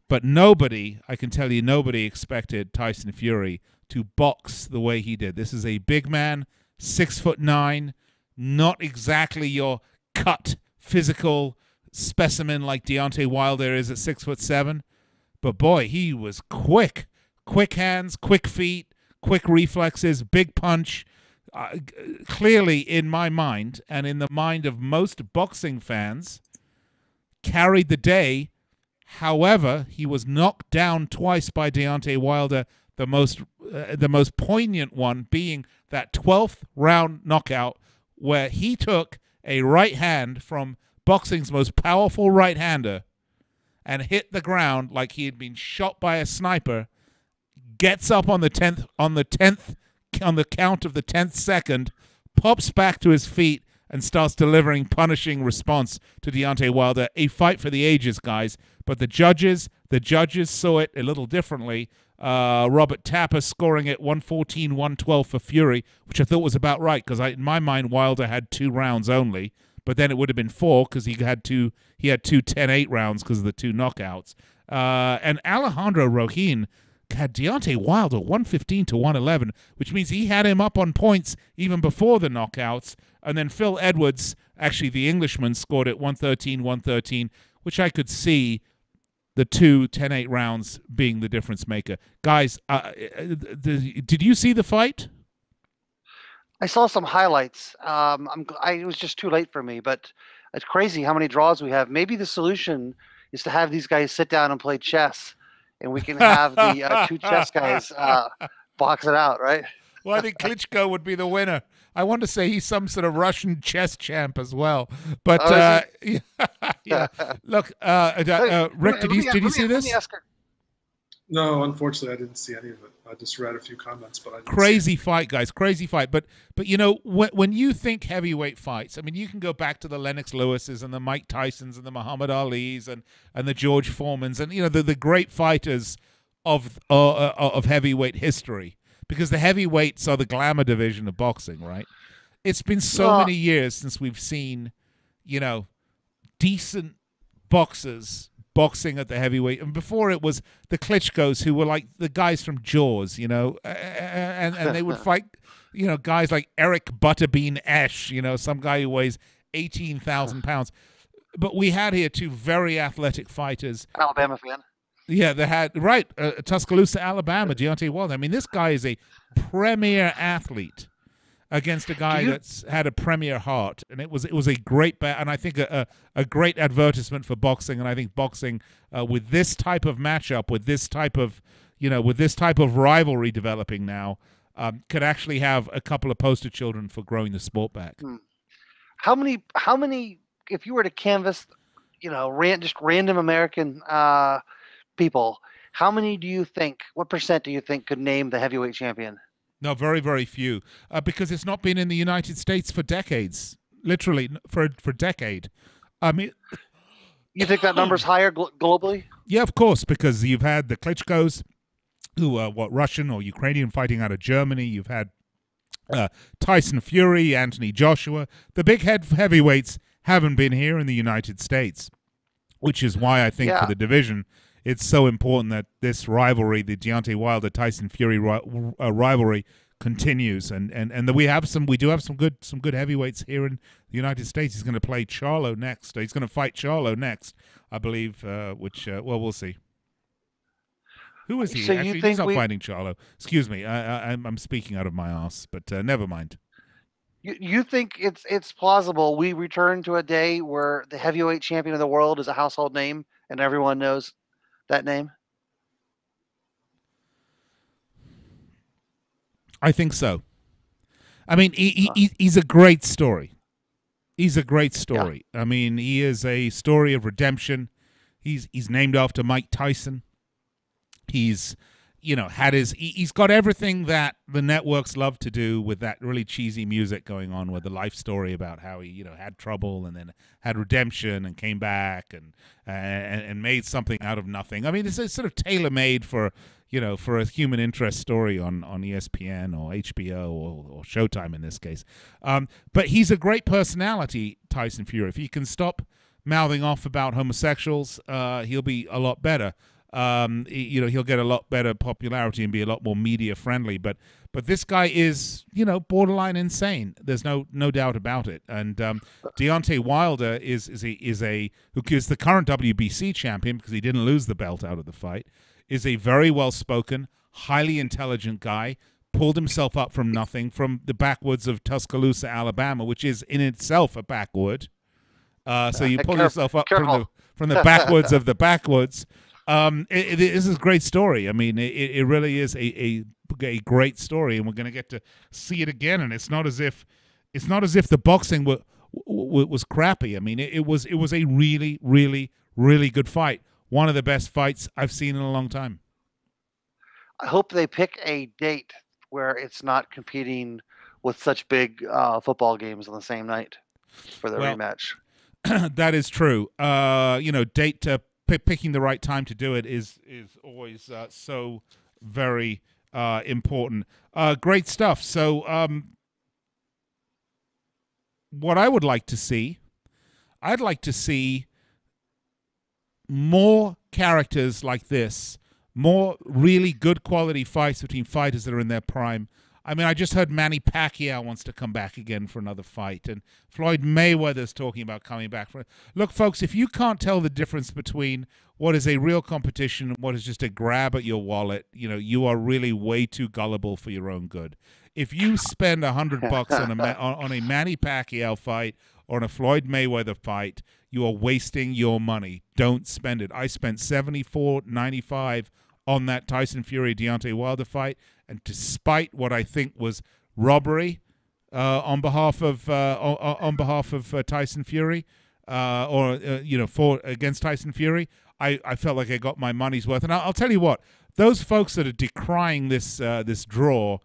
But I can tell you, nobody expected Tyson Fury to box the way he did. This is a big man, 6'9", not exactly your cut physical specimen like Deontay Wilder is at 6'7", but boy, he was quick hands, quick feet, quick reflexes, big punch. Clearly, in my mind and in the mind of most boxing fans, carried the day. However, he was knocked down twice by Deontay Wilder. The most poignant one being that 12th round knockout where he took a right hand from boxing's most powerful right-hander and hit the ground like he had been shot by a sniper, gets up on the count of the 10th second, pops back to his feet, and starts delivering punishing response to Deontay Wilder. A fight for the ages, guys. But the judges saw it a little differently. Robert Tapper scoring it 114-112 for Fury, which I thought was about right because in my mind Wilder had 2 rounds only. But then it would have been 4 because he had two 10-8 rounds because of the 2 knockouts. And Alejandro Rojín had Deontay Wilder 115 to 111, which means he had him up on points even before the knockouts. And then Phil Edwards, actually the Englishman, scored at 113, which I could see the two 10-8 rounds being the difference maker. Guys, did you see the fight? I saw some highlights. It was just too late for me, but it's crazy how many draws we have. Maybe the solution is to have these guys sit down and play chess, and we can have the two chess guys box it out, right? Well, I think Klitschko would be the winner. I want to say he's some sort of Russian chess champ as well. But yeah. Look, Rick, did you see this? No, unfortunately, I didn't see any of it. I just read a few comments, but I didn't crazy fight, guys, crazy fight. But you know, when you think heavyweight fights, I mean, you can go back to the Lennox Lewises and the Mike Tysons and the Muhammad Alis and the George Foremans and the great fighters of heavyweight history, because the heavyweights are the glamour division of boxing, right? It's been so many years since we've seen, decent boxers boxing at the heavyweight. And before it was the Klitschkos, who were like the guys from Jaws, and they would fight, guys like Eric Butterbean Esch, some guy who weighs 18,000 pounds. But we had here two very athletic fighters. Alabama fan. Yeah, they had, Tuscaloosa, Alabama, Deontay Wilder. I mean, this guy is a premier athlete against a guy that's had a premier heart, and it was a great bet, and I think a great advertisement for boxing. And I think boxing with this type of matchup, with this type of rivalry developing now, could actually have a couple of poster children for growing the sport back. How many? If you were to canvass, just random American people, how many do you think? What percent do you think could name the heavyweight champion? No, very, very few, because it's not been in the United States for decades, literally for a decade. I mean, you think that number's higher globally? Yeah, of course, because you've had the Klitschkos, who are Russian or Ukrainian, fighting out of Germany. You've had Tyson Fury, Anthony Joshua. The big heavyweights haven't been here in the United States, which is why I think for the division, it's so important that this rivalry, the Deontay Wilder-Tyson Fury rivalry, continues, and that we do have some good heavyweights here in the United States. He's going to play Charlo next. He's going to fight Charlo next, I believe. We'll see. Who is he? So actually, he's not fighting Charlo. Excuse me, I'm speaking out of my ass, but never mind. You think it's plausible we return to a day where the heavyweight champion of the world is a household name and everyone knows that name? I think so. I mean, he's a great story. He's a great story. Yeah. I mean, he is a story of redemption. He's named after Mike Tyson. He's he's got everything that the networks love to do, with that really cheesy music going on, with the life story about how he had trouble and then had redemption and came back and made something out of nothing. I mean, it's sort of tailor-made for a human interest story on ESPN or HBO or Showtime in this case. But he's a great personality, Tyson Fury. If he can stop mouthing off about homosexuals, he'll be a lot better. He'll get a lot better popularity and be a lot more media friendly. But this guy is, borderline insane. There's no doubt about it. And Deontay Wilder is the current WBC champion, because he didn't lose the belt out of the fight, is a very well spoken, highly intelligent guy. Pulled himself up from nothing, from the backwoods of Tuscaloosa, Alabama, which is in itself a backwood. So you pull yourself up from the backwoods of the backwoods. It is a great story. I mean, it really is a great story, and we're going to get to see it again. And it's not as if the boxing was crappy. I mean, it was a really, really, really good fight. One of the best fights I've seen in a long time. I hope they pick a date where it's not competing with such big football games on the same night for the rematch. That is true. Picking the right time to do it is always so very important. Great stuff. So what I would like to see, I'd like to see more characters like this more really good quality fights between fighters that are in their prime. I mean, I just heard Manny Pacquiao wants to come back again for another fight, and Floyd Mayweather's talking about coming back for it. Look, folks, if you can't tell the difference between what is a real competition and what is just a grab at your wallet, you are really way too gullible for your own good. If you spend $100 on a Manny Pacquiao fight or on a Floyd Mayweather fight, you are wasting your money. Don't spend it. I spent $74.95 on that Tyson Fury Deontay Wilder fight, and despite what I think was robbery on behalf of Tyson Fury, against Tyson Fury, I felt like I got my money's worth. And I'll tell you what, those folks that are decrying this draw,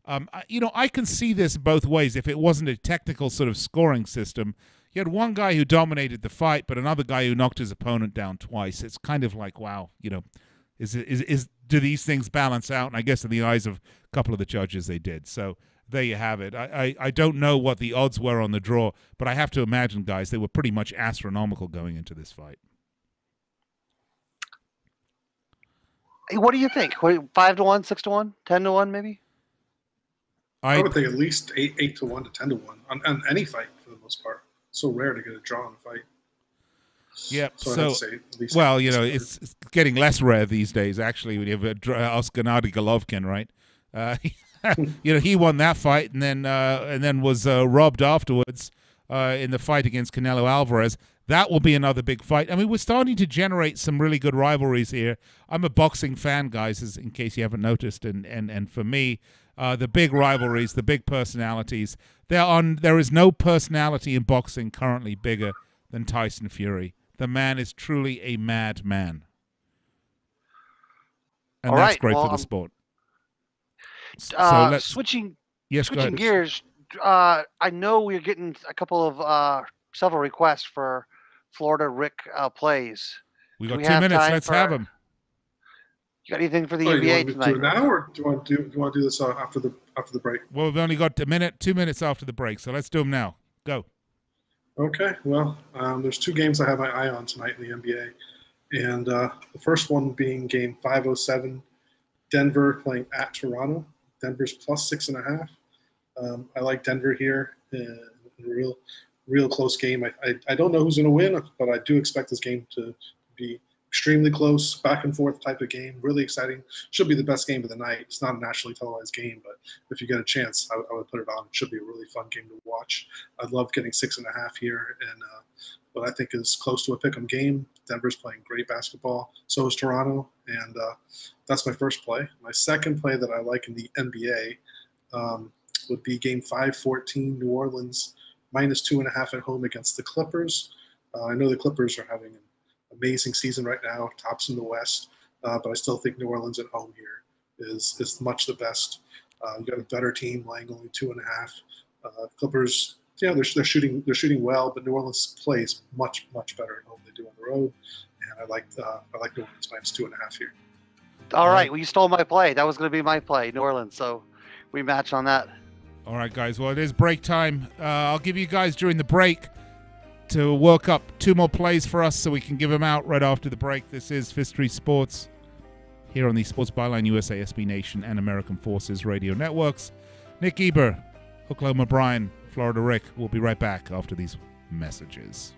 I can see this both ways. If it wasn't a technical sort of scoring system, you had one guy who dominated the fight, but another guy who knocked his opponent down twice. It's kind of like, wow, do these things balance out? And I guess in the eyes of a couple of the judges, they did. So there you have it. I don't know what the odds were on the draw, but I have to imagine, guys, they were pretty much astronomical going into this fight. Hey, what do you think? 5-1, 6-1, 10-1, maybe? I would think at least 8-1 to 10-1 on any fight for the most part. So rare to get a draw in a fight. Yep. So it's getting less rare these days. Actually, when you have Oscar Golovkin, right? He won that fight and then was robbed afterwards in the fight against Canelo Alvarez. That will be another big fight. I mean, we're starting to generate some really good rivalries here. I'm a boxing fan, guys, in case you haven't noticed, and for me, the big rivalries, the big personalities. There is no personality in boxing currently bigger than Tyson Fury. The man is truly a madman. And that's great for the sport. Switching gears, I know we're getting a couple of several requests for Florida Rick plays. We got 2 minutes. Let's have them. You got anything for the NBA you want tonight? to do it now, or do you want to do this after the break? Well, we've only got 2 minutes after the break, so let's do them now. Go. Okay. Well, there's 2 games I have my eye on tonight in the NBA, and the first one being Game 507, Denver playing at Toronto. Denver's plus 6.5. I like Denver here in a real close game. I don't know who's going to win, but I do expect this game to be extremely close, back and forth type of game. Really exciting. Should be the best game of the night. It's not a nationally televised game, but if you get a chance, I would put it on. It should be a really fun game to watch. I'd love getting 6.5 here, and what I think is close to a pick'em game. Denver's playing great basketball. So is Toronto, and that's my first play. My second play that I like in the NBA would be Game 514, New Orleans minus 2.5 at home against the Clippers. I know the Clippers are having an amazing season right now, tops in the West, but I still think New Orleans at home here is much the best. You got a better team, laying only 2.5. Clippers, they're shooting well, but New Orleans plays much better at home than they do on the road, and I like New Orleans minus 2.5 here. All right, well, you stole my play. That was going to be my play, New Orleans. So we match on that. All right, guys. Well, it is break time. I'll give you guys during the break to work up 2 more plays for us so we can give them out right after the break. This is Fifth Street Sports here on the Sports Byline USA, SB Nation, and American Forces Radio Networks. Nick Eber, Oklahoma Brian, Florida Rick. We'll be right back after these messages.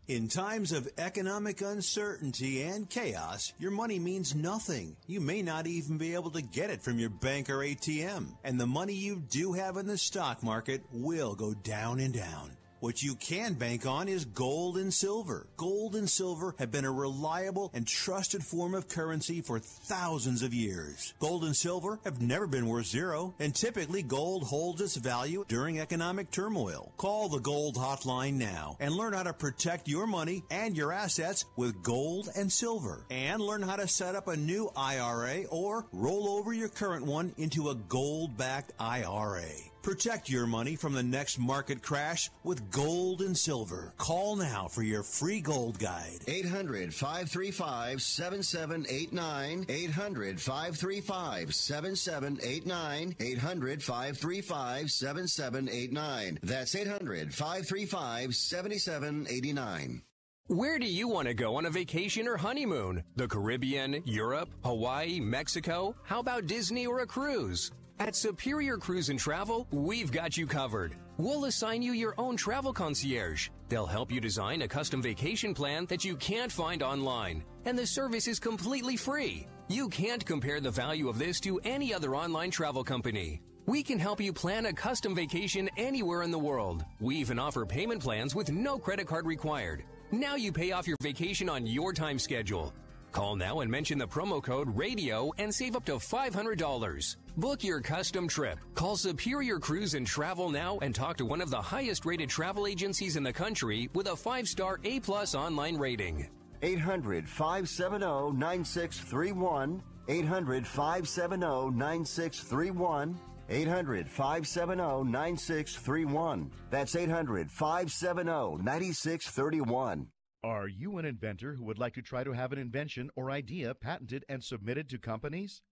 In times of economic uncertainty and chaos, your money means nothing. You may not even be able to get it from your bank or ATM. And the money you do have in the stock market will go down and down. What you can bank on is gold and silver. Gold and silver have been a reliable and trusted form of currency for thousands of years. Gold and silver have never been worth zero, and typically gold holds its value during economic turmoil. Call the Gold Hotline now and learn how to protect your money and your assets with gold and silver. And learn how to set up a new IRA or roll over your current one into a gold-backed IRA. Protect your money from the next market crash with gold and silver. Call now for your free gold guide. 800-535-7789. 800-535-7789. 800-535-7789. That's 800-535-7789. Where do you want to go on a vacation or honeymoon? The Caribbean, Europe, Hawaii, Mexico? How about Disney or a cruise? At Superior Cruise and Travel, we've got you covered. We'll assign you your own travel concierge. They'll help you design a custom vacation plan that you can't find online. And the service is completely free. You can't compare the value of this to any other online travel company. We can help you plan a custom vacation anywhere in the world. We even offer payment plans with no credit card required. Now you pay off your vacation on your time schedule. Call now and mention the promo code RADIO and save up to $500. Book your custom trip. Call Superior Cruise and Travel now and talk to one of the highest rated travel agencies in the country with a 5-star A+ online rating. 800-570-9631. 800-570-9631. 800-570-9631. That's 800-570-9631. Are you an inventor who would like to try to have an invention or idea patented and submitted to companies,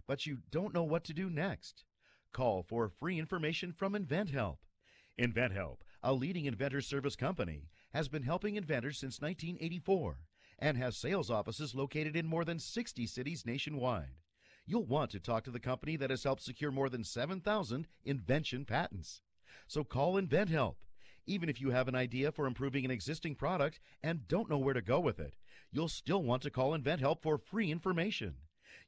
but you don't know what to do next? Call for free information from InventHelp. InventHelp, a leading inventor service company, has been helping inventors since 1984 and has sales offices located in more than 60 cities nationwide. You'll want to talk to the company that has helped secure more than 7,000 invention patents. So call InventHelp. Even if you have an idea for improving an existing product and don't know where to go with it, you'll still want to call InventHelp for free information.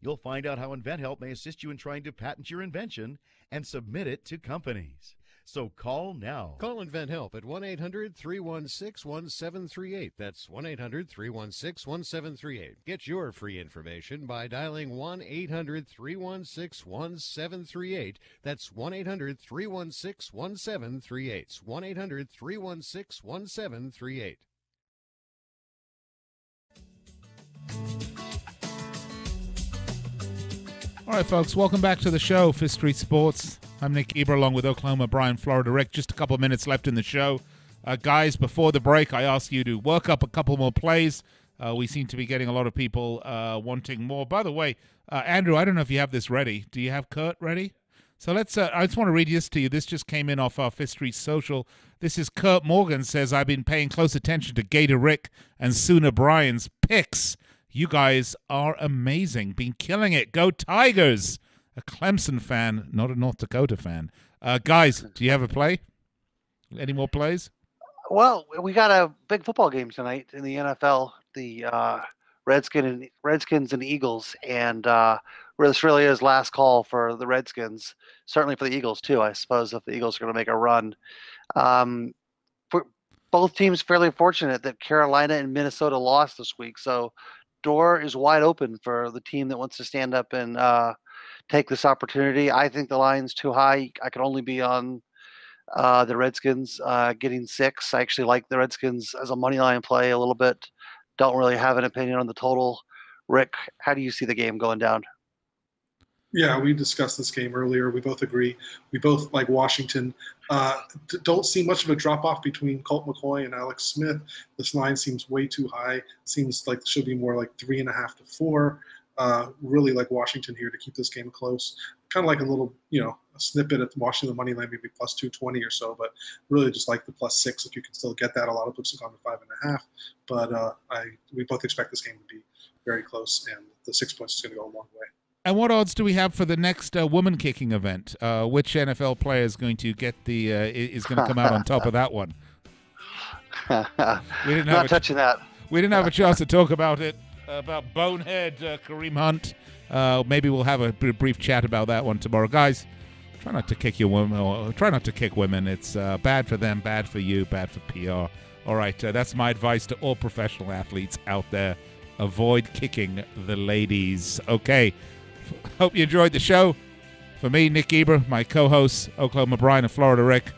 You'll find out how InventHelp may assist you in trying to patent your invention and submit it to companies. So call now. Call InventHelp at 1-800-316-1738. That's 1-800-316-1738. Get your free information by dialing 1-800-316-1738. That's 1-800-316-1738. 1-800-316-1738. All right, folks, welcome back to the show, Fifth Street Sports. I'm Nick Eber along with Oklahoma Brian, Florida Rick. Just a couple of minutes left in the show. Guys, before the break, I asked you to work up a couple more plays. We seem to be getting a lot of people wanting more. By the way, Andrew, I don't know if you have this ready. Do you have Kurt ready? So let's. I just want to read this to you. This just came in off our Fifth Street Social. This is Kurt Morgan says, I've been paying close attention to Gator Rick and Sooner Brian's picks. You guys are amazing. Been killing it. Go Tigers. A Clemson fan, not a North Dakota fan. Guys, do you have a play? Any more plays? Well, we got a big football game tonight in the NFL. The Redskins and Eagles, and this really is last call for the Redskins. Certainly for the Eagles too, I suppose, if the Eagles are going to make a run. For both teams, fairly fortunate that Carolina and Minnesota lost this week, so door is wide open for the team that wants to stand up and take this opportunity. I think the line's too high. I could only be on the Redskins getting 6. I actually like the Redskins as a money line play a little bit. Don't really have an opinion on the total. Rick, how do you see the game going down? Yeah, we discussed this game earlier. We both agree. We both like Washington. Don't see much of a drop-off between Colt McCoy and Alex Smith. This line seems way too high. Seems like it should be more like 3.5 to 4. Really like Washington here to keep this game close. Kind of like a little, a snippet at Washington money line, maybe plus 220 or so, but really just like the plus 6 if you can still get that. A lot of books have gone to 5.5, but we both expect this game to be very close, and the 6 points is going to go a long way. And what odds do we have for the next woman kicking event? Which NFL player is going to get is going to come out on top of that one? We didn't Not touching that. We didn't have a chance to talk about it. About Bonehead Kareem Hunt. Maybe we'll have a brief chat about that one tomorrow. Guys, try not to kick your women, or try not to kick women. It's bad for them, bad for you, bad for PR. All right, that's my advice to all professional athletes out there. Avoid kicking the ladies. Okay, hope you enjoyed the show. For me, Nick Eber, my co-hosts, Oklahoma Brian and Florida Rick,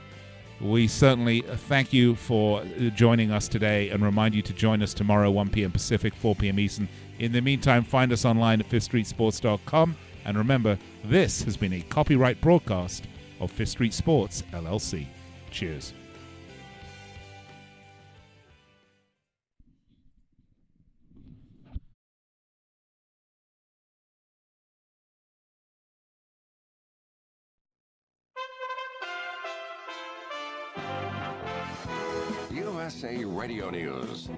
we certainly thank you for joining us today and remind you to join us tomorrow, 1 p.m. Pacific, 4 p.m. Eastern. In the meantime, find us online at fifthstreetsports.com. And remember, this has been a copyright broadcast of Fifth Street Sports, LLC. Cheers. USA Radio News.